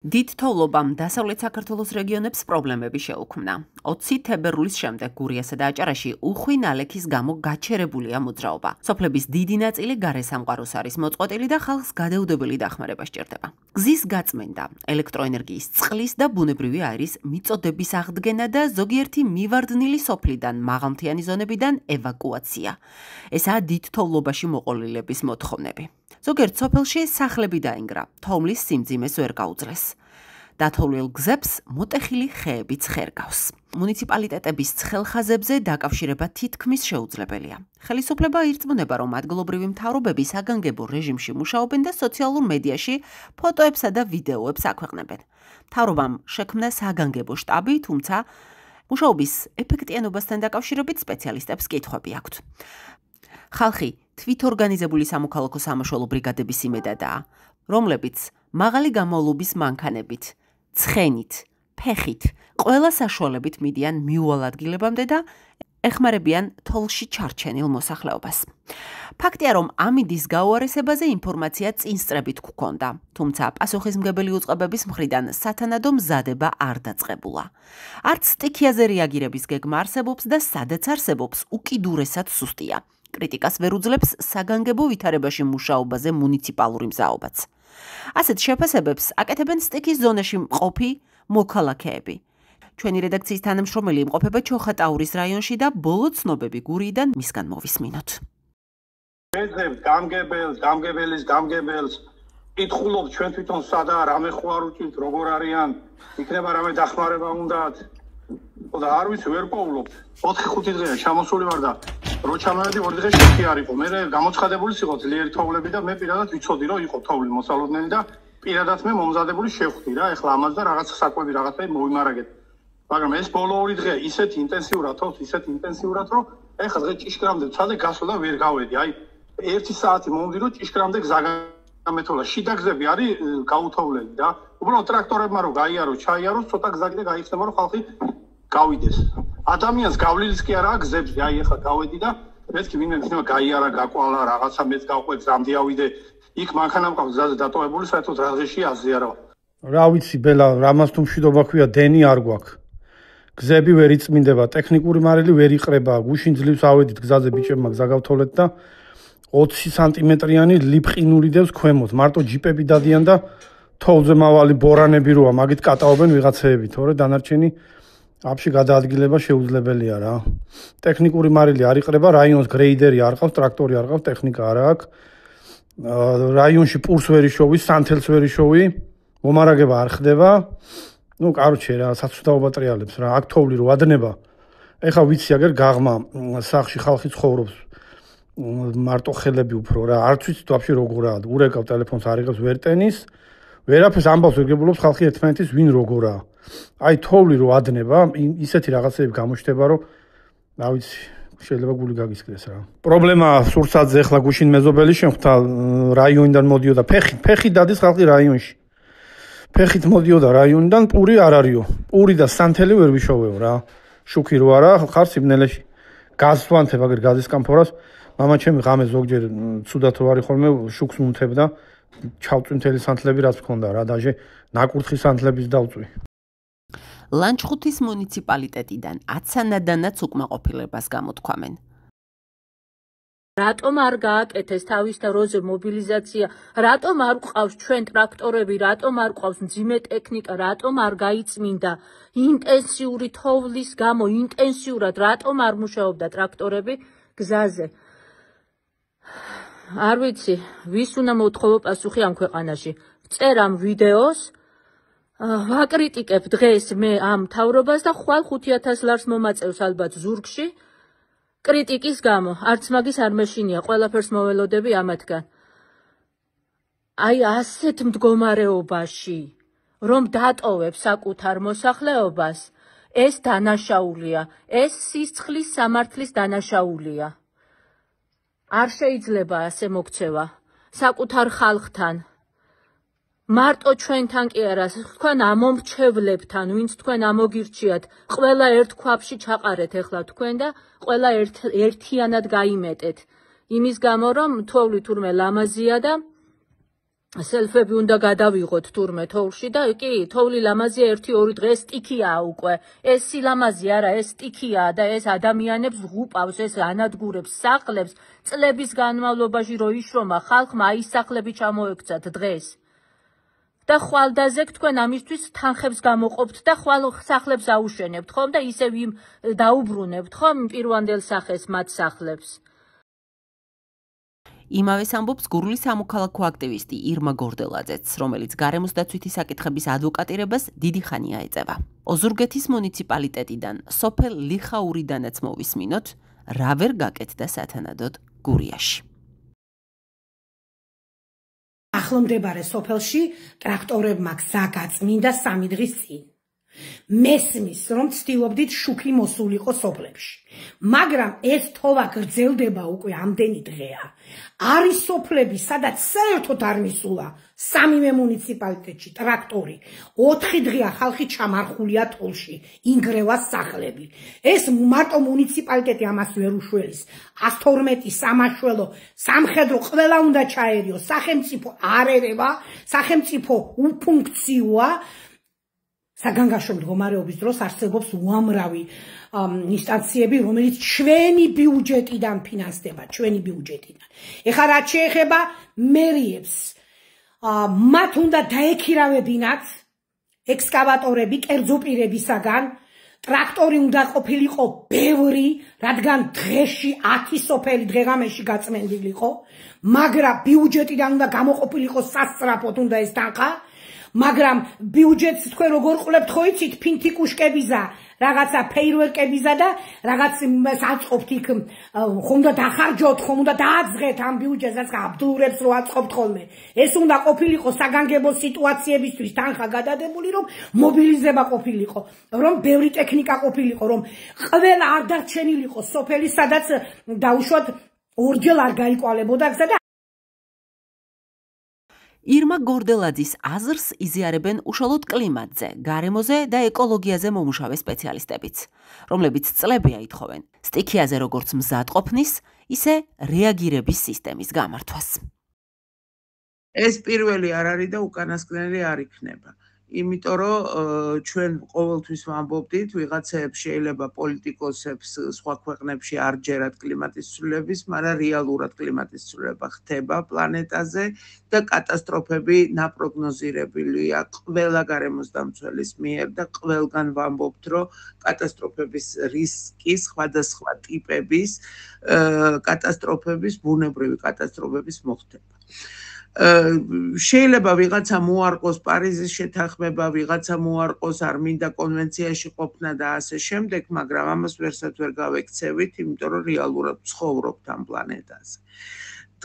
დიდ თოვლობამ დასავლეთ საქართველოს რეგიონებს პრობლემები შეუქმნა. 20 თებერვლის შემდეგ გურიასა და აჭარაში უხვი ნალექის გამო გაჩერებულია მოძრაობა. სოფლების დიდი ნაწილი გარესამყაროს არის მოწყვეტილი და ხალხს გადაუდებელი დახმარება სჭირდება. გზის გაწმენდა, ელექტროენერგიის, წყლის და ბუნებრივი აირის მიწოდების აღდგენა და ზოგიერთი მივარდნილი სოფლიდან, მაღალმთიანი ზონებიდან ევაკუაცია. ესაა დიდ თოვლობაში მოყოლილების მოთხოვნები. ზოგიერთ სოფელში სახლები დაინგრა, თოვლის სიმძიმეს ვერ გაუძლეს. დათოვლილ გზებს მოტეხილი ხეებიც ხერგავს. მუნიციპალიტეტების ცხელხაზებზე დაკავშირება თითქმის შეუძლებელია. ხელისუფლება ირწმუნება, რომ ადგილობრივი მთავრობები საგანგებო რეჟიმში მუშაობენ და სოციალურ მედიაში ფოტოებსა და ვიდეოებს აქვეყნებენ. მთავრობამ შექმნა საგანგებო შტაბი, თუმცა მუშაობის ეფექტიანობასთან დაკავშირებით სპეციალისტებს კითხვები აქვთ. ხალხი თვითორგანიზებული სამოქალაქო სამაშველო ბრიგადების იმედადაა, რომლებიც მაღალი გამოვლობის მანქანებით, ცხენით, ფეხით, ყველა საშუალებით მიდიან მიუვალ ადგილებამდე და ეხმარებიან თოვლში ჩარჩენილ მოსახლეობას. ფაქტია, რომ ამიდის გაუარესებაზე ინფორმაცია წინსწრებით გვქონდა, თუმცა პასუხისმგებელი უწყებების მხრიდან სათანადო მზადება არ დაწყებულა. არც სტიქიაზე რეაგირების გეგმა არსებობს და სადაც არსებობს, უკიდურესად სუსტია. კრიტიკას ვერ უძლებს საგანგებო ვითარებაში მუშაობაზე მუნიციპალური მზაობაც. ასეთ შეფასებებს აკეთებენ სტიქის ზონაში მყოფი მოქალაქეები. ჩვენი რედაქციის თანამშრომელი იმყოფება ჩოხატაურის რაიონში და ბოლო ცნობები გურიიდან მისგან მოვისმინოთ. გამგებელს კითხულობ ჩვენ თვითონ სადაა, რამე ხო არ უჭირთ, როგორ არიან, იქნება რამე დახმარება უნდათ. და არ ვიცი, ვერ პოულობთ. 4-5 დღეა ჩამოსული ვარ და რო ჩამოვედი 2 დღე შეკი არ იყო. მე გამოცხადებული იყო ძლიერი თოვლები და მე პირადად ვიცოდი, რომ იყო თოვლი მოსალოდნელი და პირადად მე მომზადებული შევხვდი რა. ეხლა ამას და რაღაც საკვები რაღაცა მოვიმარაგეთ. მაგრამ ეს ბოლო 2 დღე ისეთ ინტენსიურად თავს, ისეთ ინტენსიურად, რომ ეხლა დღე ჭიშკრამდე ვცადე გასვლა და ვერ გავედი. აი 1 საათი მომდირო ჭიშკრამდე გზა გამეთოლა. შიდა გზები არის გაუთოვლელი და უბრალოდ ტრაქტორებმა რო გაიარო, ჩაიაროს, ცოტა გზა კიდე გაიხსნება, რომ ხალხი გავიდეს. ადამიანს გავლილიც კი არა გზებზე, აი ეხლა გავედი და მეთქი ვინმე იქნება გაიარა, გაკვალა, რაღაცა მეც გავყვე გზამდე ავიდე. იქ მანქანა მყავს გზაზე დატოვებული, საერთოდ რაღაცში აზიარა. რა ვიცი, ბელა, რამას თუ მშვიდობა ქვია, დენი არ გვაქვს. გზები ვერ იწმინდება, ტექნიკური მარილი ვერ იყრება, გუშინ ძლივს ავედით გზაზე ბიჭებმა გზა გავთოვლეთ და 20 სანტიმეტრიანი ლიფყინური დევს ქვემოთ. მარტო ჯიპები დადიან და თოვლზე მავალი ბორანები როა, მაგით კატაობენ ვიღაცეები, თორე დანარჩენი აფში გადაადგილება შეუძლებელია რა. ტექნიკური მარილი არ იყრება, რაიონს გრეიდერი არ ყავს, ტრაქტორი არ ყავს, ტექნიკა არ აქვს. რაიონში პურს ვერ იშოვი, სანთელს ვერ იშოვი, მომარაგება არ ხდება. ნუ, კაროჩე რა, საცუდაობა ტრიალებს რა. აქ თოვლი რო ადნება. ეხა ვიცი, აგერ გაღმა სახლში ხალხი ცხოვრობს. მარტო ხელები უფრო რა. არც ვიცი ვაფშე როგორაა. ურეკავ ტელეფონს არ იღებს ვერტენის. ვერაფერს ამბავს ვერ გებულობს ხალხი ერთმანეთის ვინ როგორაა. აი თოვლი რო ადნება, ისეთი რაღაცები გამოჩნდება, რომ რა ვიცი, შეიძლება გული გაგისკდეს რა. პრობლემა სურსათზე ახლა გუშინ მეზობელი შემხვდა რაიონიდან მოდიოდა ფეხით დადის ხალხი რაიონში. ფეხით მოდიოდა რაიონიდან, პური არ არისო. პური და სანთელი ვერ ვიშოვეო რა. შუქი რო არა, ხარ სიბნელეში. გაზს ვანთებ, აგერ გაზის კამფორას, მამა ჩემი ღამე ზოგჯერ ცუდად რო არის ხოლმე შუქს მუნთებ და ჩავწვი მთელი სანთლები რაც მქონდა რა, დაჟე ნაკურთხი სანთლების დავწვი. ლანჩხუთის მუნიციპალიტეტიდან აცანადანაც უკმაყოფილებას გამოთქვამენ. რატომ არ გააკეთეს თავის დროზე მობილიზაცია, რატომ არ გვყავს ჩვენ ტრაქტორები, რატომ არ გვყავს მძიმე ტექნიკა, რატომ არ გაიწმინდა ინტენსიური თოვლის გამო, ინტენსიურად რატომ არ მუშაობდა ტრაქტორები გზაზე. არ ვიცი, ვის უნდა მოვთხოვო პასუხი ამ ქვეყანაში. ვწერ ამ ვიდეოს, ვაკრიტიკებ დღეს მე ამ მთავრობას და ხვალ 5000 ლარს მომაწევს ალბათ ზურგში კრიტიკის გამო. არც მაგის არ მეშინია, ყველაფერს მოველოდები ამათგან. აი ასეთ მდგომარეობაში, რომ დატოვებ საკუთარ მოსახლეობას, ეს დანაშაულია, ეს სისხლის სამართლის დანაშაულია. არ შეიძლება ასე მოქცევა საკუთარ ხალხთან. მარტო ჩვენთან კი არა, თქვენ ამომრჩევლებთან, ვინც თქვენ ამოგირჩიათ, ყველა ერთ ქვაბში ჩაყარეთ ეხლა თქვენ და ყველა ერთიანად გაიმეტეთ. იმის გამო, რომ თოვლი თურმე ლამაზია და სელფები უნდა გადავიღოთ თურმე თოვლში და კი თოვლი ლამაზია 1-2 დღეს სტიქიაა უკვე ეს სილამაზი არა ეს სტიქიაა და ეს ადამიანებს ღუპავს ეს ანადგურებს სახლებს წლების განმავლობაში რო იშრომა ხალხმა აი სახლები ჩამოექცათ დღეს და ხვალდაზე თქვენ ამისთვის თანხებს გამოყოფთ და ხვალ სახლებს აუშენებთ ხომ და ისევ იმ დაუბრუნებთ ხომ პირვანდელ სახეს მათ სახლებს იმავეს ამბობს გურლის სამოქალაქო აქტივისტი ირმა გორდელაძეც, რომელიც გარემოს დაცვითი საკითხების ადვოკატირებას დიდი ხანია ეწევა. ოზურგეთის მუნიციპალიტეტიდან სოფელ ლიხაურიდანაც მოვისმინოთ, რა ვერ გაკეთდა სათანადოდ გურიაში. ახლომდებარე სოფელში ტრაქტორებმა გზა გაწმინდა 3 დღის წინ. მესმის რომ ცდილობდით შუქი მოსულიყო სოფლებში. მაგრამ ეს თოვა გრძელდება უკვე ამდენი დღეა. არის სოფლები, სადაც საერთოდ არ მისულა სამივე მუნიციპალიტეტში ტრაქტორი. 4 დღეა ხალხი ჩამარხულია თოლში, ინგრევა სახლები. ეს მარტო მუნიციპალიტეტი ამას ვერ უშველის. 112 სამაშველო, სამხედრო ყველა უნდა ჩაერიოს. სახელმწიფო არ ერევა, სახელმწიფო უფუნქციოა. საგანგაშო მდგომარეობის დროს არსებობს უამრავი ინსტანციები, რომელიც ჩვენი ბიუჯეტიდან ფინანსდება, ჩვენი ბიუჯეტიდან. ეხლა რაც შეეხება მერიებს, მათ უნდა დაექირავებინათ ექსკავატორები კერძო პირებისაგან, ტრაქტორი უნდა ყოფილიყო ბევრი, რადგან დღეში 10 სოფელი დღეღამეში გაწმენდილიყო, მაგრამ ბიუჯეტიდან უნდა გამოყოფილიყო სასწრაფოდ უნდა ეს თანხა. მაგრამ ბიუჯეტს თქვენ როგორ ყლებთ ხო იცით ფინთიკუშკებიზა რაღაცა ფეირვერკებიზა და რაღაც აწყობთ იქ ხომ უნდა დახარჯოთ ხომ უნდა დააძღეთ ამ ბიუჯეტსაც აბდურებს რო აწყობთ ხოლმე ეს უნდა ყოფილიყო საგანგებო სიტუაციებისთვის თანხა გადადებული რომ მობილიზება ყოფილიყო რომ ბევრი ტექნიკა ყოფილიყო რომ ყველა არ დარჩენილიყო სოფელი სადაც დაუშვათ ორჯერ არ გაიკვალებოდა გზა და ირმა გორდელაძის აზრს იზიარებენ უშუალოდ კლიმატზე, გარემოზე და ეკოლოგიაზე მომუშავე სპეციალისტებიც, რომლებიც წლებია ითხოვენ სტიქიაზე როგორც მზადყოფნის, ისე რეაგირების სისტემის გამართვას. ეს პირველი არ არის და უკანასკნელი არ იქნება. იმიტომ რომ ჩვენ ყოველთვის ვამბობდით, ვიღაცეებს შეიძლება პოლიტიკოსებს სხვა ქვეყნებში არ ჯერათ კლიმატის ცვლილების, მაგრამ რეალურად კლიმატის ცვლილება ხდება პლანეტაზე და კატასტროფები ნაპროგნოზირებელია ყველა გარემოს დამცველის მიერ და ყველგან ვამბობთ, რომ კატასტროფების რისკი სხვადასხვა ტიპების კატასტროფების, ბუნებრივი კატასტროფების მოხდება. შეიძლება ვიღაცა მოარყოს პარიზის შეთანხმება, ვიღაცა მოარყოს არ მინდა კონვენციაში ყოფნა და ასე შემდეგ, მაგრამ ამას ვერსად ვერ გავექცევით, იმიტომ რომ რეალურად ცხოვრობთ ამ პლანეტაზე.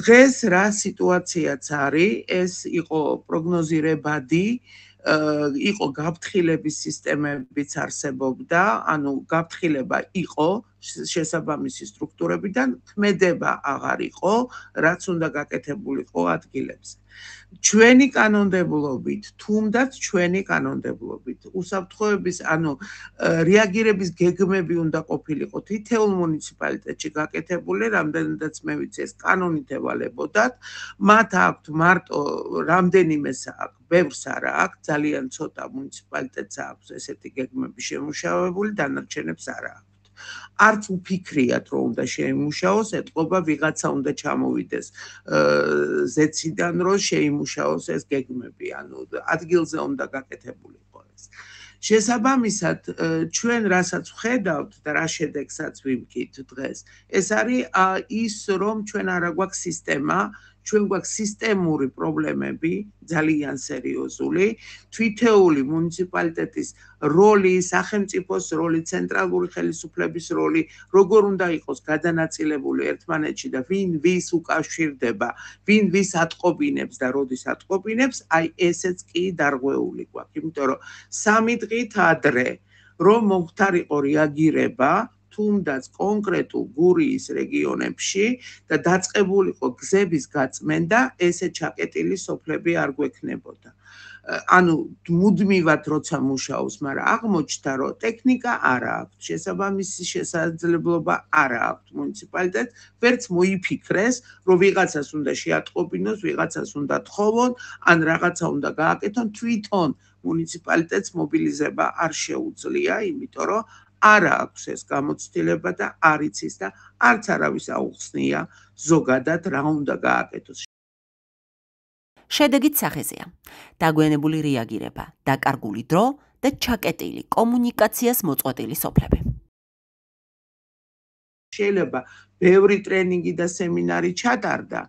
დღეს რა სიტუაციაც არის, ეს იყო პროგნოზირებადი, იყო გაფრთხილების სისტემებიც არსებობდა, ანუ გაფრთხილება იყო შესაბამისი სტრუქტურებიდან, ქმედება აღარ იყო, რაც უნდა გაკეთებულიყო ადგილებზე. ჩვენი კანონმდებლობით, თუნდაც ჩვენი კანონმდებლობით, უსაფრთხოების, ანუ რეაგირების გეგმები უნდა ყოფილიყო თითოეულ მუნიციპალიტეტში გაკეთებული, რამდენადაც მე ვიცი, ეს კანონით ევალებოდათ, მათ აქვთ მარტო რამდენიმეს აქვს, ბევრს არა აქვს, ძალიან ცოტა მუნიციპალიტეტს აქვს ესეთი გეგმები შემუშავებული, დანარჩენებს არა აქვს. არც უფიქრიათ, რომ უნდა შეიმუშაოს, ეთყობა ვიღაცა უნდა ჩამოვიდეს ზეციდან, რომ შეიმუშაოს ეს გეგმები, ანუ ადგილზე უნდა გაკეთებულიყო ეს. შესაბამისად, ჩვენ რასაც ვხედავთ და რა შედეგსაც ვიმკით დღეს, ეს არის ის, რომ ჩვენ არა გვაქვს სისტემა, ჩვენ გვაქვს სისტემური პრობლემები, ძალიან სერიოზული, თითოეული მუნიციპალიტეტის როლი, სახელმწიფოს როლი, ცენტრალური ხელისუფლების როლი, როგორ უნდა იყოს გადანაწილებული ერთმანეთში და ვინ ვის უკავშირდება, ვინ ვის ატყობინებს და როდის ატყობინებს, აი ესეც კი დარღვეული გვაქვს, იმიტომ რომ 3 დღით ადრე რომ მომხდარიყო რეაგირება თუნდაც კონკრეტულ გურიის რეგიონებში და დაწყებულიყო გზების გაწმენდა, ესე ჩაკეტილი სოფლები არ გვექნებოდა. ანუ მუდმივად როცა მუშაობს, მაგრამ აღმოჩნდა, რომ ტექნიკა არ აქვს, შესაბამისი შესაძლებლობა არ აქვს მუნიციპალიტეტს, ვერც მოიფიქრეს, რომ ვიღაცას უნდა შეატყობინოს, ვიღაცას უნდა თხოვონ, ან რაღაცა უნდა გააკეთონ, თვითონ მუნიციპალიტეტს მობილიზება არ შეუძლია, იმიტომ რომ არ აქვს ეს გამოცდილება და არ იცის და არც არავის აუხსნია ზოგადად რა უნდა გააკეთოს. შედეგიც სახეზეა. დაგვიანებული რეაგირება, დაკარგული დრო და ჩაკეტილი კომუნიკაციას მოწყვეტილი სოფლები. შეიძლება ბევრი ტრენინგი და სემინარი ჩატარდა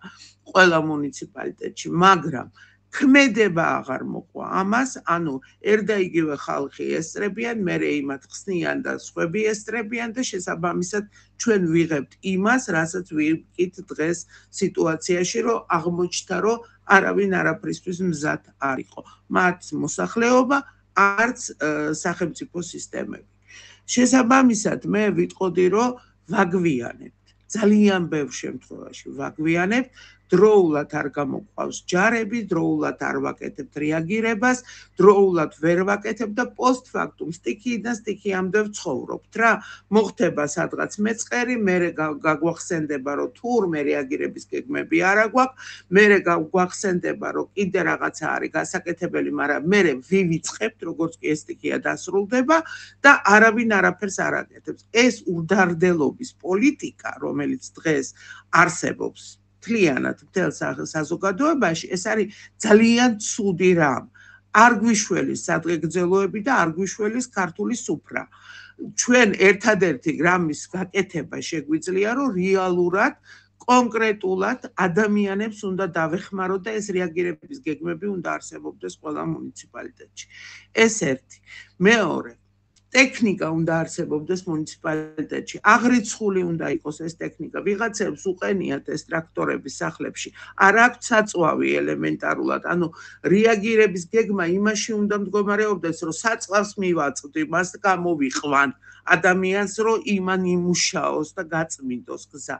ყველა მუნიციპალიტეტში, მაგრამ ქმედება აღარ მოყვა ამას, ანუ ერთა იგივე ხალხი ესწრებიან, მერე იმათ ხსნიან და სხვები ესწრებიან და შესაბამისად ჩვენ ვიღებთ იმას, რასაც ვიკით დღეს სიტუაციაში, რომ აღმოჩნდა, რომ არავინ არაფრისთვის მზად არ იყო. მათ მოსახლეობა, არც სახელმწიფო სისტემები. შესაბამისად, მე ვიტყოდი, რომ ვაგვიანებთ. ძალიან ბევრ შემთხვევაში ვაგვიანებთ. დროულად არ გამოყვავს ჯარები, დროულად არ ვაკეთებთ რეაგირებას, დროულად ვერ ვაკეთებთ და პოსტფაქტუმ სტიქიიდან სტიქიამდე ვცხოვრობთ რა. მოხდება სადღაც მეწყერი, მერე გაგვახსენდება, რომ თურმე რეაგირების გეგმები არ აგვაქვს, მერე გაგვახსენდება, რომ კიდე რაღაცა არის გასაკეთებელი, მაგრამ მერე ვივიწყებთ, როგორც კი ეს სტიქია დასრულდება და არავინ არაფერს არ აკეთებს. ეს ურდარდელობის პოლიტიკა, რომელიც დღეს არსებობს მთლიანად მთელ საზოგადოებაში, ეს არის ძალიან ცუდი რამ. არ გვიშველის სადღეგრძელოები და არ გვიშველის ქართული სუფრა. ჩვენ ერთადერთი რამის გაკეთება შეგვიძლია, რომ რეალურად, კონკრეტულად ადამიანებს უნდა დავეხმაროთ და ეს რეაგირების გეგმები უნდა არსებობდეს ყველა მუნიციპალიტეტში. ეს ერთი. მეორე, ტექნიკა უნდა არსებობდეს მუნიციპალიტეტში. აღრიცხული უნდა იყოს ეს ტექნიკა. ვიღაცებს უყენიათ ეს ტრაქტორები სახლებში. არ აქვთ საწვავი ელემენტარულად. ანუ რეაგირების გეგმა იმაში უნდა მდგომარეობდეს, რომ საწვავს მივაწვდი, მას გამოვიყვან ადამიანს, რომ იმან იმუშაოს და გაწმინდოს გზა.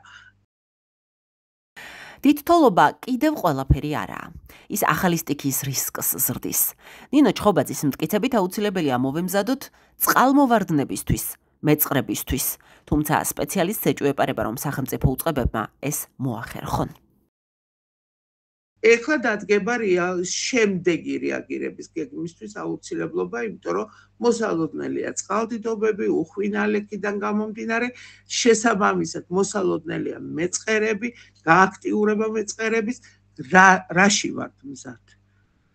დიდთოლობა კიდევ ყველაფერი არაა. ის ახალი სტიქიის რისკს ზრდის. ნინო ჩხობაძის მტკიცებით აუცილებელია მოვემზადოთ წყალმოვარდნებისთვის, მეწყრებისთვის, თუმცა სპეციალისტს ეჭვეპარება, რომ სახელმწიფო უწყებებმა ეს მოახერხონ. ეხლა დადგება შემდეგი რეაგირების გეგმისთვის აუცილებლობა, იმიტომ რომ მოსალოდნელია წყალდიდობები, უხვინალექიდან გამომდინარე, შესაბამისად მოსალოდნელია მეწყერები, გააქტიურება მეწყერების, რაში ვართ მზად.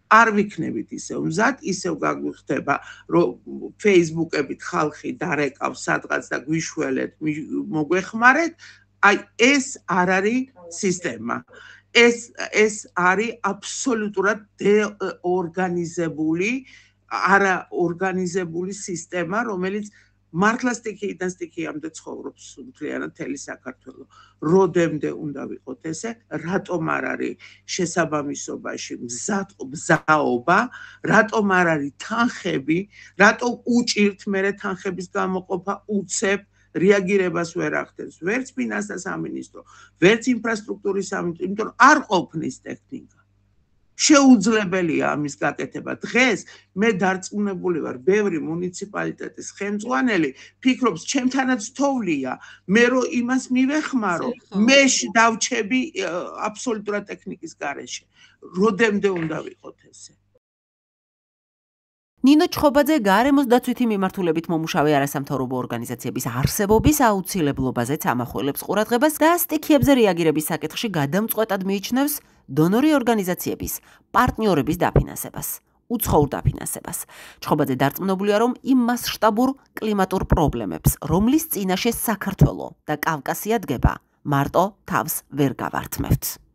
არ ვიქნებით ისევ მზად, ისევ გაგვიხდება, რომ Facebook-ებით ხალხი დარეკავს სადღაც და გვიშველეთ, მოგვეხმარეთ, აი ეს არ არის სისტემა. ეს არის აბსოლუტურად დეორგანიზებული, არაორგანიზებული სისტემა, რომელიც მართლა სტიქიიდან სტიქიამდე ცხოვრობს მთლიანად მთელი საქართველო. როდემდე უნდა ვიყოთ ესე, რატომ არ არის შესაბამისობაში მზაობა, რატომ არ არის თანხები, რატომ უჭირთ მერე თანხების გამოყოფა უცებ რეაგირებას ვერ ახდენს, ვერც ფინანსთა სამინისტრო, ვერც ინფრასტრუქტურის სამინისტრო, იმიტომ რომ არ ყოფნის ტექნიკა. შეუძლებელია ამის გაკეთება. დღეს მე დარწმუნებული ვარ, ბევრი მუნიციპალიტეტის ხელმძღვანელი ფიქრობს, ჩემთანაც თოვლია, მე რომ იმას მივეხმარო, მე დავჩები აბსოლუტურად ტექნიკის გარეშე. როდემდე უნდა ვიყოთ ესე? ნინო ჩხობაძე გარემოს დაცვითი მიმართულებით მომუშავე არასამთავრობო ორგანიზაციების არსებობის აუცილებლობაზეც ამახვილებს ყურადღებას და სტიქიებზე რეაგირების საკითხში გადამწყვეტად მიიჩნევს დონორი ორგანიზაციების პარტნიორების დაფინანსებას, უცხოურ დაფინანსებას. ჩხობაძე დარწმუნებულია, რომ იმ მასშტაბურ კლიმატურ პრობლემებს, რომლის წინაშე საქართველო და კავკასია დგება, მარტო თავს ვერ გავართმევთ.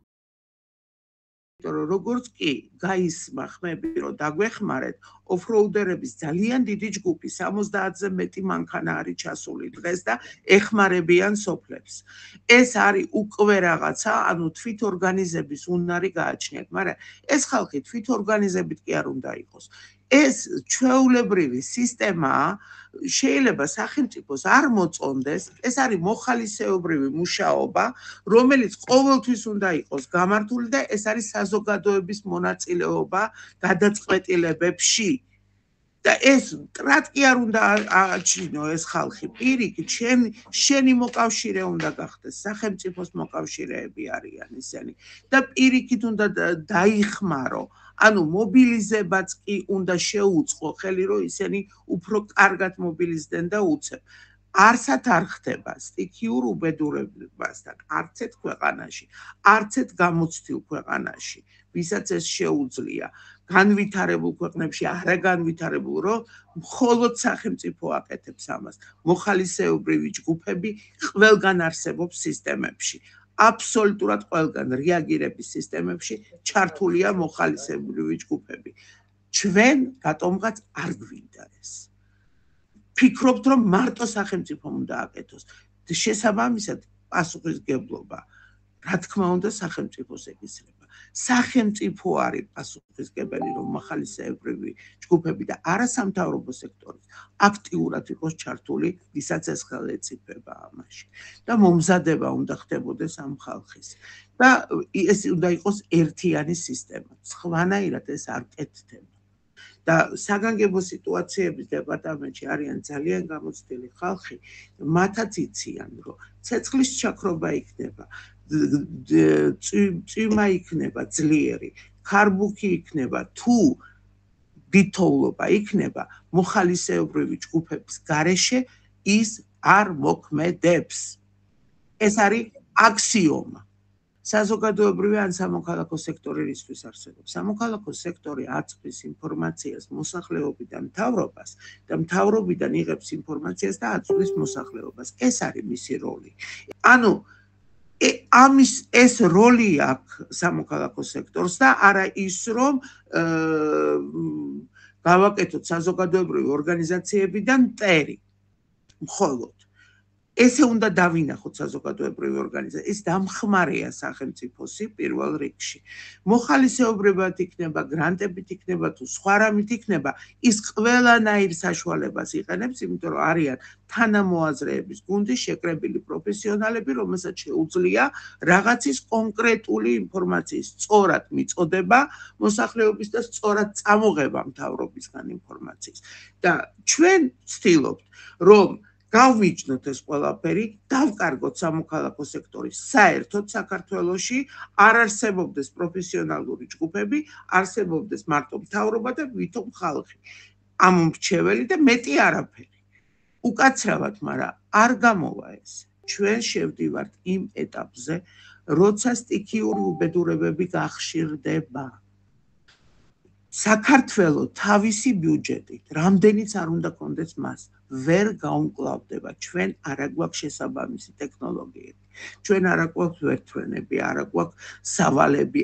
როგორც კი გაისმა ხმები, რომ დაგვეხმარეთ, ოფროუდერების ძალიან დიდი ჯგუფი, 70-ზე მეტი მანქანა არის ჩასული დღეს და ეხმარებიან სოფლებს. ეს არის უკვე რაღაცა, ანუ თვითორგანიზების უნარი გააჩნიათ, მაგრამ ეს ხალხი თვითორგანიზებით კი არ უნდა იყოს. ეს ჩვეულებრივი სისტემაა, შეიძლება სახელმწიფოს არ მოწონდეს, ეს არის მოხალისეობრივი მუშაობა, რომელიც ყოველთვის უნდა იყოს გამართული და ეს არის საზოგადოების მონაწილეობა გადაწყვეტილებებში. და ეს მტრად კი არ უნდა აჩინო ეს ხალხი. პირიქით, შენი მოკავშირე უნდა გახდეს, სახელმწიფოს მოკავშირეები არიან ისინი და პირიქით უნდა დაიხმარო. ანუ მობილიზებაც კი უნდა შეუწყო ხელი, რომ ისინი უფრო კარგად მობილიზდნენ და უცებ. არსად არ ხდება სტიქიურ უბედურებასთან, არც ერთ ქვეყანაში, არც ერთ გამოცდილ ქვეყანაში, ვისაც ეს შეუძლია. განვითარებულ ქვეყნებში, არაგანვითარებულ, რომ მხოლოდ სახელმწიფო აკეთებს ამას. მოხალისეობრივი ჯგუფები ყველგან არსებობს სისტემებში. აბსოლუტურად ყველგან რეაგირების სისტემებში ჩართულია მოხალისეობრივი ჯგუფები. ჩვენ გატომღაც არ გვინდა ეს. ფიქრობთ, რომ მარტო სახელმწიფომ უნდა აკეთოს. შესაბამისად, პასუხისგებლობა, რა თქმა უნდა, სახელმწიფოს ეკისრება. სახელმწიფო არის პასუხისგებელი, რომ მოხალისეობრივი ჯგუფები და არასამთავრობო სექტორი აქტიურად იყოს ჩართული, ვისაც ეს ხელ ეწიფება ამაში. და მომზადება უნდა ხდებოდეს ამ ხალხის. და ეს უნდა იყოს ერთიანი სისტემა. სხვანაირად ეს არ კეთდება. და საგანგებო სიტუაციების დეპარტამენტში არიან ძალიან გამოცდილი ხალხი, მათაც იციან, რომ ცეცხლის ჩაქრობა იქნება, წვიმა იქნება ძლიერი, ქარბუქი იქნება, თუ ვითოვლობა იქნება, მოხალისეობრივი ჯგუფების გარეშე ის არ მოქმედებს. ეს არის აქსიომა. საზოგადოებრივი ან სამოქალაქო სექტორი რისთვის არსებობს? სამოქალაქო სექტორი აწვდის ინფორმაციას მოსახლეობიდან მთავრობას და მთავრობიდან იღებს ინფორმაციას და აწვდის მოსახლეობას. ეს არის მისი როლი. ანუ ამის ეს როლი აქვს სამოქალაქო სექტორს და არა ის, რომ გავაკეთოთ საზოგადოებრივი ორგანიზაციებიდან მტერი. მხოლოდ ესე უნდა დავინახოთ საზოგადოებრივი ორგანიზაცია. ეს დამხმარეა სახელმწიფოსი პირველ რიგში. მოხალისეობრივად იქნება, გრანტებით იქნება თუ სხვა რამით იქნება, ის ყველანაირ საშუალებას იყენებს, იმიტომ რომ არიან თანამოაზრეების გუნდი, შეკრებილი პროფესიონალები, რომელსაც შეუძლია რაღაცის კონკრეტული ინფორმაციის სწორად მიწოდება მოსახლეობის და სწორად წამოღება მთავრობისგან ინფორმაციის. და ჩვენ ვცდილობთ, რომ გავმიჯნოთ ეს ყველაფერი, დავკარგოთ სამოქალაქო სექტორის საერთოდ საქართველოში, არ არსებობდეს პროფესიონალური ჯგუფები, არსებობდეს მარტო მთავრობა და ვითომ ხალხი. ამომრჩეველი და მეტი არაფერი. უკაცრავად, მაგრამ არ გამოვა ეს. ჩვენ შევდივართ იმ ეტაპზე, როცა სტიქიური უბედურებები გახშირდება. საქართველოს თავისი ბიუჯეტით, რამდენიც არ უნდა კონდეს მას, ვერ გაუმკლავდება. ჩვენ არ აგვაქვს შესაბამისი ტექნოლოგიები. ჩვენ არ აგვაქვს ვერტმფრენები, არ აგვაქვს სავალები,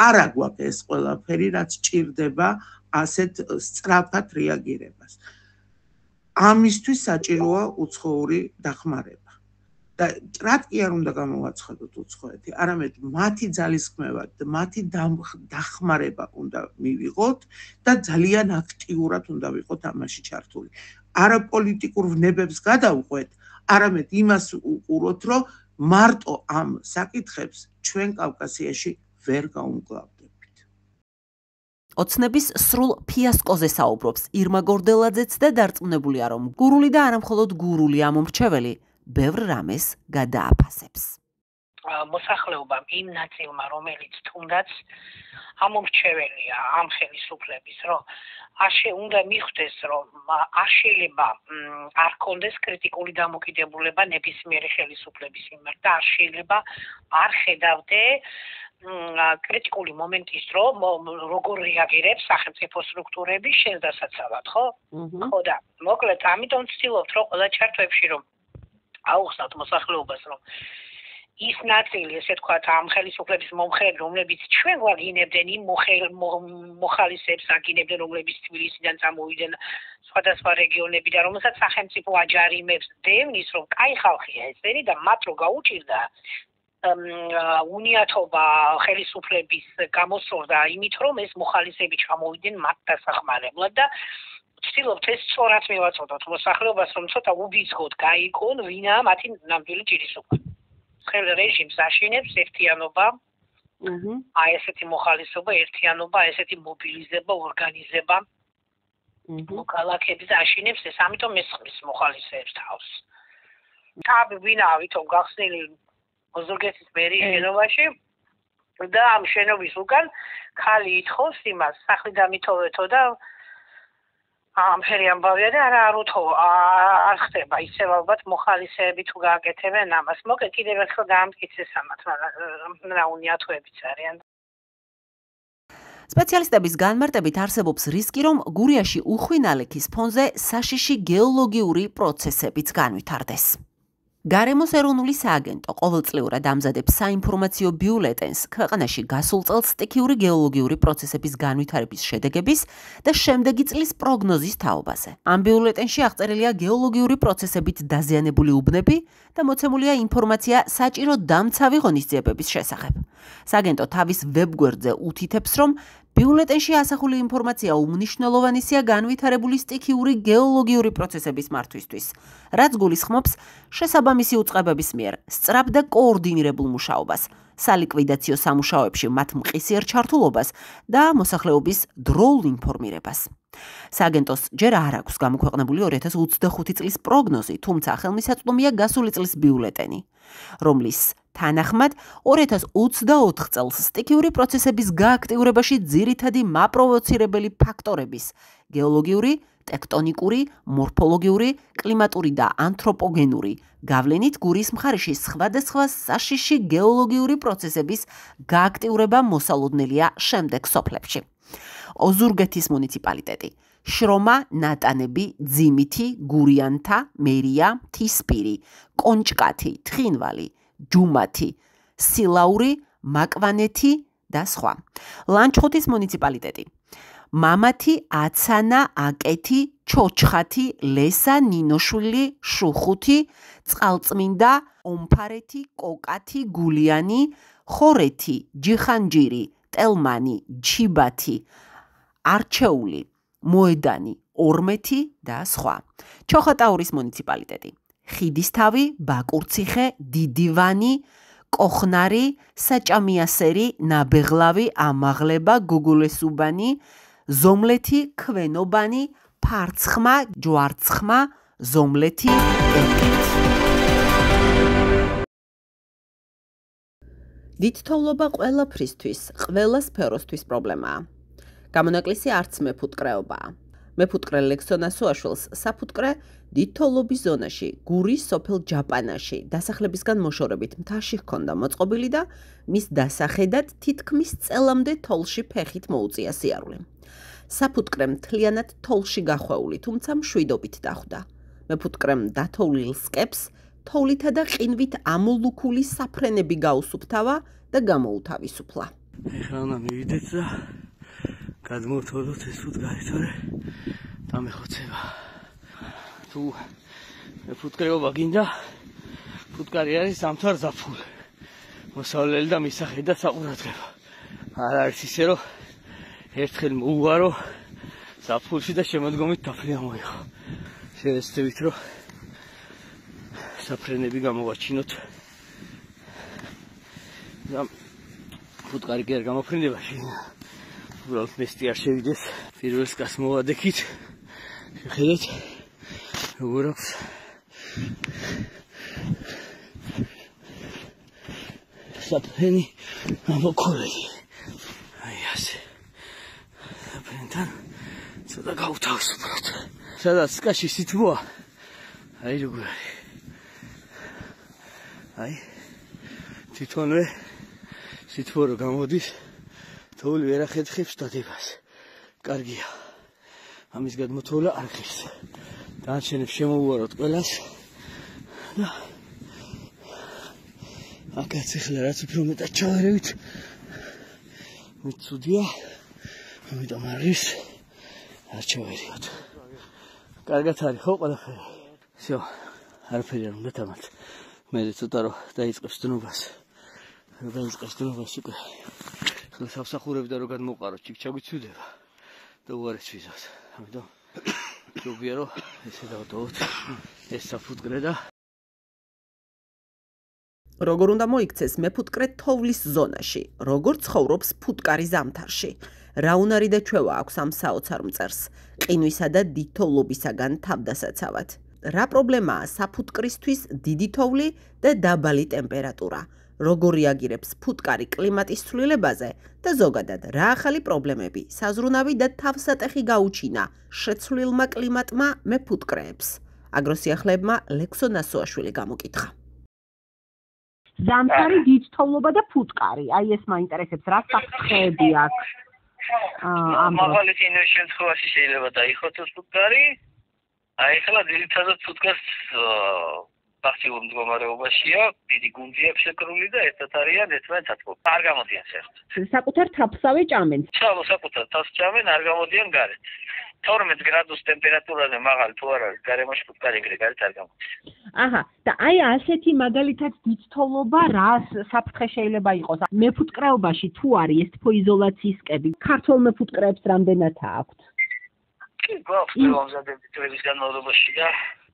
არ აგვაქვს ეს ყველაფერი, რაც ჭირდება ასეთ სწრაფად რეაგირებას. ამისთვის საჭიროა უცხოური დახმარება. და მტრად კი არ უნდა გამოვაცხადოთ უცხოეთი, არამედ მათი ძალისხმევა, მათი დახმარება უნდა მივიღოთ და ძალიან აქტიურად უნდა ვიყოთ ამაში ჩართული. არა პოლიტიკურ ვნებებს გადავყვეთ, არამედ იმას უყუროთ, რომ მარტო ამ საკითხებს ჩვენ კავკასიაში ვერ გაუმკლავდებით. ოცნების სრულ ფიასკოზე საუბრობს ირმა გორდელაძეც და დარწმუნებულია, რომ გურული და არა მხოლოდ გურული ამომრჩეველი ბევრ რამეს გადააფასებს. მოსახლეობამ იმ ნაწილმა, რომელიც თუნდაც ამომრჩეველია ამ ხელისუფლების, რომ უნდა მიხვდეს, რომ არ შეიძლება არ კონდეს კრიტიკული დამოკიდებულება ნებისმიერი ხელისუფლების მიმართ და არ შეიძლება არ ხედავდე კრიტიკული მომენტის დრო როგორ რეაგირებს სახელმწიფო სტრუქტურები შენს დასაცავად, ხო? ხო და მოკლედ ამიტომ ვცდილობთ რომ ყველა ჩარტვებში რომ აუხსნათ მოსახლეობას რომ ის ნაწილი, ესე ვთქვათ, ამ ხელისუფლების მომხრეები, რომლებიც ჩვენ გვაგინებდნენ იმ მოხალისეებს აგინებდნენ, რომლებიც თბილისიდან წამოვიდნენ სხვადასხვა რეგიონებიდან, რომელსაც სახელმწიფო აჯარიმებს დევნის, რომ კაი ხალხია ესენი და მათ რო გაუჭირდა უნიათობა ხელისუფლების გამოსწორდა იმით, რომ ეს მოხალისეები ჩამოვიდნენ მათ დასახმარებლად და ვცდილობთ ეს სწორად მივაწოდოთ მოსახლეობას, რომ ცოტა უბიძგოდ გაიგონ, ვინაა მათი ნამდვილი ჯირისუკანი. ხელ რეჟიმს აშენებს ერთიანობა, აი ესეთი მოხალისეობა, ერთიანობა, ესეთი მობილიზება, ორგანიზება. ქალაქების აშენებს ეს, ამიტომ ესხმის მოხალისეებს თავს. თავი ვინაა ვითომ გახსნილი ოზურგეთის მერიის შენობაში და ამ შენობის უკან ქალი ითხოვს იმას, სახლი დამითოვეთო და ამფერი ამბავია და არ ხდება ისევ ალბათ მოხალისეები თუ გააკეთებენ ამას. მოკეთ კიდევ ერთხელ გაამტკიცეს ამათ, მაგრამ რა უნიათოებიც არიან. სპეციალისტების განმარტებით არსებობს რისკი, რომ გურიაში უხვი ნალექის ფონზე საშიში გეოლოგიური პროცესებიც განვითარდეს. გარემოს ეროვნული სააგენტო ყოველწლიურად ამზადებს საინფორმაციო ბიულეტენს ქვეყანაში გასულ წელს სტიქიური გეოლოგიური პროცესების განვითარების შედეგების და შემდეგი წლის პროგნოზის თაობაზე. ამ ბიულეტენში აღწერილია გეოლოგიური პროცესებით დაზიანებული უბნები და მოცემულია ინფორმაცია საჭირო დამცავი ღონისძიებების შესახებ. სააგენტო თავის ვებგვერდზე უთითებს, რომ ბიულეტენში ასახული ინფორმაცია უმნიშვნელოვანესია განვითარებული სტიქიური გეოლოგიური პროცესების მართვისთვის, რაც გულისხმობს შესაბამისი უწყებების მიერ სწრაფ და კოორდინირებულ მუშაობას, სალიკვიდაციო სამუშაოებში მათ მყისიერ ჩართულობას და მოსახლეობის დროულ ინფორმირებას. სააგენტოს ჯერ არ აქვს გამოქვეყნებული 2025 წლის პროგნოზი, თუმცა ხელმისაწვდომია გასული წლის ბიულეტენი, რომლის თანახმად 2024 წელს სტიქიური პროცესების გააქტიურებაში ძირითადი მაპროვოცირებელი ფაქტორების გეოლოგიური, ტექტონიკური, მორფოლოგიური, კლიმატური და ანთროპოგენური გავლენით გურიის მხარეში სხვადასხვა საშიში გეოლოგიური პროცესების გააქტიურება მოსალოდნელია შემდეგ სოფლებში. ოზურგეთის მუნიციპალიტეტი, შრომა, ნატანები, ძიმითი, გურიანთა, მერია, თისპირი, კონჭკათი, თხინვალი, ჯუმათი, სილაური, მაკვანეთი და სხვა. ლანჩხუთის მუნიციპალიტეტი, მამათი, აცანა, აკეთი, ჩოჩხათი, ლესა, ნინოშვილი, შუხუთი, წყალწმინდა, ომფარეთი, კოკათი, გულიანი, ხორეთი, ჯიხანჯირი, ტელმანი, ჩიბათი, არჩეული, მოედანი, ორმეთი და სხვა. ჩოხატაურის მუნიციპალიტეტი, ხიდისთავი, ბაკურციხე, დიდივანი, კოხნარი, საჭამიასერი, ნაბეღლავი, ამაღლება, გუგულესუბანი, ზომლეთი, ქვენობანი, ფარცხმა, ჯვარცხმა, ზომლეთი, ერკეთი. დიდთოვლობა ყველაფრისთვის, ყველა სფეროსთვის პრობლემაა. გამონაკლისი არც მეფუტკრეობაა. მეფუტკრე ლექსონ ასუაშვილს საფუტკრე დიდთოვლობის ზონაში, გურის სოფელ ჯაპანაში, დასახლებისგან მოშორებით მთაში ჰქონდა მოწყობილი და მის დასახედად თითქმის წელამდე თოვლში ფეხით მოუწია სიარული. საფუტკრემ მთლიანად თოვლში გახვეული, თუმცა მშვიდობით დახვდა. მეფუტკრემ დათოვლილ სკეპს თოვლითა და ყინვით ამოლუქული საფრენები გაუსუფთავა და გამოუთავისუფლა. ეხლა უნდა მივიდეთ და გადმოვთვალოთ ეს ფუტკარი, დამეხოცება. თუ ფუტკრეობა გინდა, ფუტკარი არის სამთარ ზაფხული. მოსავლელი და მისახე და საყურადღება. არ არის ისე, რომ ერთხელ მოუვარო ზაფხულში და შემოდგომით თაფლი ამოიღო. შევეცდებით, რომ საფრენები გამოვაჩინოთ. და ფუტკარი კი არ გამოფრინდება შეიძლება. უბრალოდ მესტი არ შევიდეს. პირველ სკას მოვადექით. შეხედეთ, როგორ აქვს საფრენი ამოქოლილი. აი ასე. საფრენთან ცოტა გავთავისუფლოთ. სადაც სკაში სითბოა. აი როგორ არის. აი თვითონვე სითბო რო გამოდის, თოვლი ვერ ახერხებს დადებას. კარგია. ამის გადმოთოვლა არ ხერხს. დანარჩენებს შემოვუაროთ ყველას. და აკაც ახლა რაც უფრო მეტად ჩავარევით, მით ცუდია. ამიტომ არის არ ჩავერიოთ. კარგად არის ხო ყველაფერი? всё, არაფერი არ უნდა დამალთ. მე ცოტა რომ დაიწყებს დნობას. დაიწყეს დროmas უკვე. ხლა სამსახურებდა რომ გადმოყარო, ჩიქჩაგვიცუდება და უარეს ვიზავს. ამიტომ ჯობია რომ ესე დავდოთ ეს საფუტკრე და როგორ უნდა მოიქცეს მეფუტკრე თოვლის ზონაში, როგორ ცხოვრობს ფუტკარი ზამთარში, რა უნარი და ჩვევა აქვს ამ საოცარ მწერს, ყინვისა და დიდ თოვლობისაგან თავდასაცავად. რა პრობლემაა საფუტკრისთვის დიდი თოვლი და დაბალი ტემპერატურა, როგორ რეაგირებს ფუტკარი კლიმატის ცვლილებაზე და ზოგადად რა ახალი პრობლემები, საზრუნავი და თავსატეხი გაუჩინა შეცვლილმა კლიმატმა მეფუტკრეებს. აგროსიახლებმა ლექსო ნასოაშვილი გამოკითხა. ზამთარი დიდ თოვლობა და ფუტკარი. აი ეს მაინტერესებს, რა საფრთხეები აქვს. მაღალი წინის შემთხვევაში შეიძლება დაიხოცოს ფუტკარი. აი ხლა ძირითადად ფუტკარს პასიურ მდგომარეობაშია, დიდი გუნჯი აქვს შეკრული და ერთად არიან ერთმანეთს ატყობ. არ გამოდიან საერთოდ. საკუთარ თაფსავე ჭამენ. საკუთარ თავს ჭამენ, არ გამოდიან გარეთ. 12 გრადუს ტემპერატურაზე მაღალი თუ არ არის, გარემოში ფუტკარი ეგრე გარეთ არ გამოდის. აჰა, და აი ასეთი მაგალითად დიდ თოვლობა რა საფრთხე შეიძლება იყოს? მეფუტკრეობაში თუ არის ეს თბოიზოლაციის კები, ქართულ მეფუტკრეებს რამდენად აქვთ? კი, გვაქვს მომზადებული წლების განმავლობაში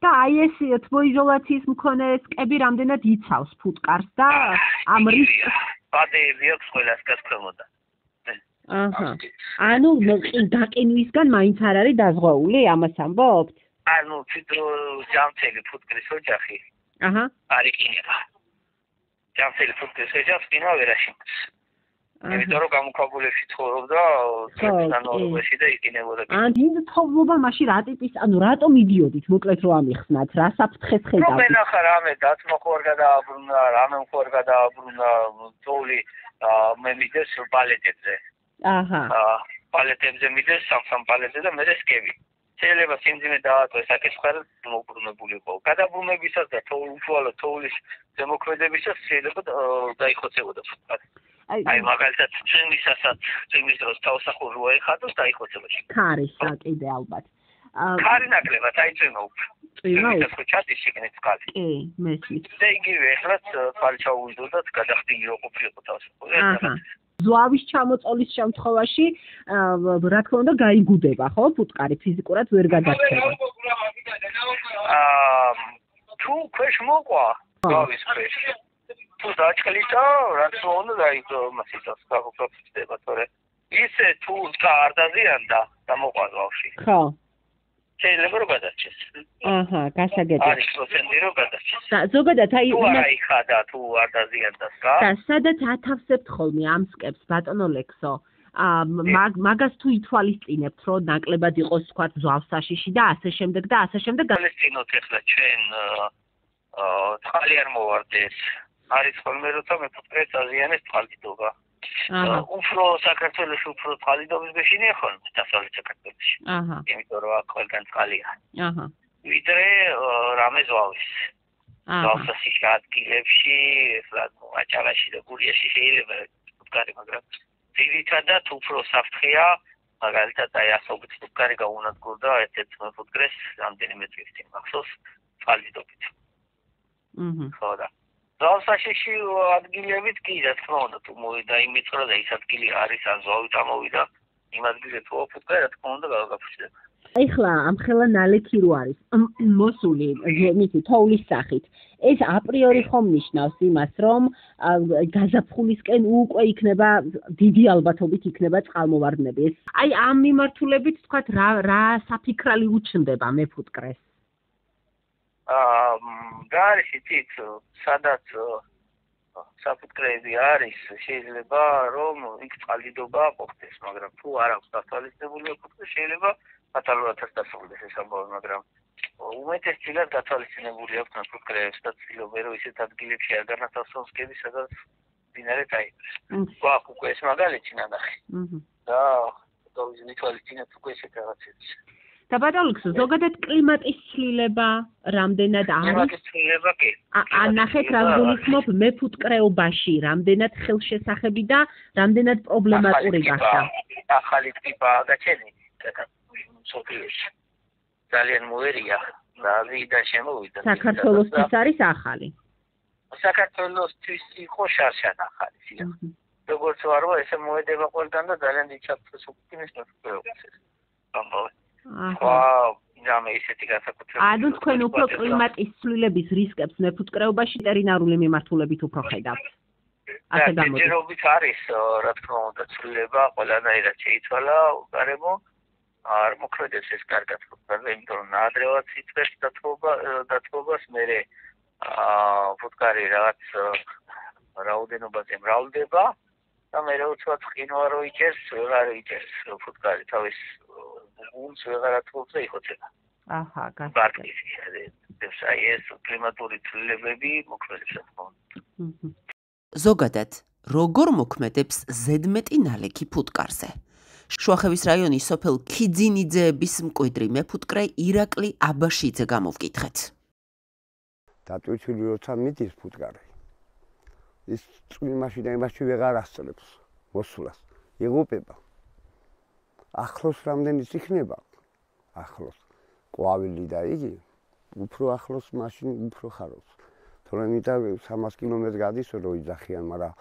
და აი ეს თბოიზოლაციის მქონე კები რამდენად იცავს ფუტკარს და ამ რისკს პადეები აქვს ყველას გასქვემოდა. აჰა. ანუ გაყინვისგან მაინც არ არის დაზღვეული, ამას ამბობთ? ანუ თვითონ ჯამთელი ფუტკრის ოჯახი. აჰა. არ იყინება. ჯამთელი ფუტკრის ოჯახს ყინა ვერ აშენებს. იმიტომ რომ გამოქვაბულებში ცხოვრობდა წლების განმავლობაში და იყინებოდა. ან დიდ თოვლობა მაშინ რა ტიპის, ანუ რატომ იდიოდით, მოკლედ რომ ამიხსნათ, რა საფრთხეს ხედავთ? მენახა რამე დათმო ხوار გადააბრუნა, რამე ხوار გადააბრუნა, თოვლი მე მიდეს პალეტებზე. აჰა. პალეტებზე მიდეს სამ პალეტზე და მერე სკები. შეიძლება სიმძიმე დაატყვეს საკითხად მოუბრუნებული იყო. გადაბრუნებისას და უშუალო თოვლის ზემოქმედებისას შეიძლება დაიხოცებოდა ფუტკარი. აი მაგალითად წვიმის დროს თავსახური რო ეხატოს დაიხოცებოდა. ქარის კიდე ალბათ. ქარი ნაკლებად აიწვიმა უფრო. წვიმა უფრო ჩადის შეგნით კალი. კი, მესმის. და იგივე ეხლაც თვალი ჩაუვიდოდათ გადახდილი რო ყოფილიყო თავსახური. აჰა. ზვავის ჩამოწოლის შემთხვევაში რა თქმა უნდა გაიგუდება, ხო? ფუტკარი ფიზიკურად ვერ გადარჩება. თუ ქვეშ მოყვა, ზვავის ქვეშ. თუ დაჭყლიტა, რაც უნდა დაიდო მასიცას გაგოფროფდება, თორე ისე თუ არ დაზიანდა და მოყვა ზვავში. ხო. შეიძლება რომ გადარჩეს. აჰა, გასაგებია. არის პროცენტი რომ გადარჩეს. და ზოგადად აი თუ არ აიხადა, თუ არ დაზიანდა, და სადაც ათავსებთ ხოლმე ამ სკებს, ბატონო ლექსო? მაგას თუ ითვალისწინებთ, რომ ნაკლებად იყოს თქვა ზვავსაშიში და ასე შემდეგ და ასე შემდეგ. თვალისწინოთ ახლა ჩვენ თვალი არ მოვარდეს. არის ხოლმე როცა მეფუტკრეს აზიანებს თვალდიდობა. უფრო საქართველოში უფრო თვალდიდობის გეშინია ხოლმე დასავლეთ საქართველოში. აჰა. იმიტომ რომ აქ ყველგან წყალია. აჰა. ვიდრე რამე ზვავის. ზვავსაშიში ადგილებში, ახლა აჭარაში და გურიაში შეიძლება ფუტკარი, მაგრამ ძირითადად უფრო საფრთხეა მაგალითად აი ასობით ფუტკარი გაუნადგურდა ერთ-ერთ მეფუტკრეს რამდენიმე წლის წინ მახსოვს თვალდიდობით. ხო და ზავსაშიში ადგილებით კი რა თქმა უნდა თუ მოვიდა იმიწრა და ის ადგილი არის ან ზავი წამოვიდა იმ ადგილზე თუ ფუტკარი რა თქმა უნდა გავაგაფრთხილება. ეხლა ამხელა ნალექი რო არის მოსული მითი თოვლის სახით ეს აპრიორი ხომ ნიშნავს იმას რომ გაზაფხულისკენ უკვე იქნება დიდი ალბათობით იქნება წყალმოვარდნები ეს აი ამ მიმართულებით თქვა რა საფიქრალი უჩნდება მეფუტკრეს გარეში თით სადაც საფუტკრეები არის შეიძლება რომ იქ წყალდიდობა ყოფდეს მაგრამ თუ არ აქვს დათვალისწინებული მეფუტკრე შეიძლება ბატალურად დასრულდეს ეს ამბავი მაგრამ უმეტესწილად დათვალისწინებული აქვს მეფუტკრეებს და ცდილობენ რომ ისეთ ადგილებში არ განათავსონ სკები სადაც დინარე დაიწეს გვაქვს უკვე ეს მაგალითი ნანახი და დავიზნითვალისწინებთ უკვე ესეთ რაღაცებს და ბატონო ზოგადად კლიმატის ცვლილება რამდენად არის კლიმატის ცვლილება კი ანახეთ რა გულისხმობ მეფუტკრეობაში რამდენად ხელშესახები და რამდენად პრობლემატური გახდა ახალი ტიპა გაჩენილი სოფიოში ძალიან მოერია და ვიდა შემოვიდა საქართველოსთვის არის ახალი საქართველოსთვის იყო შარშანახალი სიახლე. როგორც ვარო, ესე მოედება ყველგან და ძალიან დიდ საფრთხეს უქმნის მოსახლეობას. ამბავი. ჯამე ისეთი განსაკუთრებული. ანუ თქვენ უფრო კლიმატის ცვლილების რისკებს მეფუტკრეობაში ტერინარული მიმართულებით უფრო ხედავთ. ასე გამოდის. ჯერობით არის, რა თქმა უნდა, ცვლილება ყველანაირად შეიცვალა გარემო. არ მოქმედებს ეს კარგად, იმიტომ რომ ნაადრევად იწვევს დათბობას, მერე ფუტკარი რაღაც რაოდენობაზე მრავლდება და მერე უცბად ყინვარო იჭერს, ვეღარ იჭერს ფუტკარი თავის გუნდს ვეღარ ათხოვს და იხოცება. აჰა, გასაგებია. ეს კლიმატური ცვლილებები მოქმედებს რა თქმა უნდა. ზოგადად, როგორ მოქმედებს ზედმეტი ნალექი ფუტკარზე? შუახევის რაიონის სოფელ ქიძინიძეების მკვიდრი მეფუტკრე ირაკლი აბაშიძე გამოვკითხეთ. დატვირთული როცა მიდის ფუტკარი. ის წვიმაში და იმაში ვეღარ ასწრებს მოსვლას. იღუპება. ახლოს რამდენიც იქნება? ახლოს. ყვავილი და იგი უფრო ახლოს მაშინ უფრო ხარობს. თორემ იდა 300 კილომეტრ გადის რო იძახიან, მაგრამ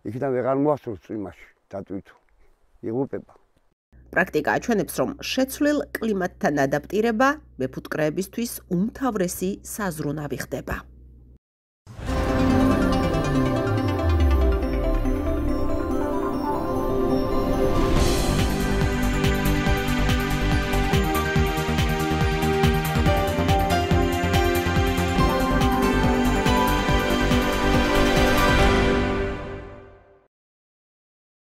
იქიდან ვეღარ მოასწრებს წვიმაში დატვირთო. იღუპება. პრაქტიკა აჩვენებს, რომ შეცვლილ კლიმატთან ადაპტირება მეფუტკრეებისთვის უმთავრესი საზრუნავი ხდება.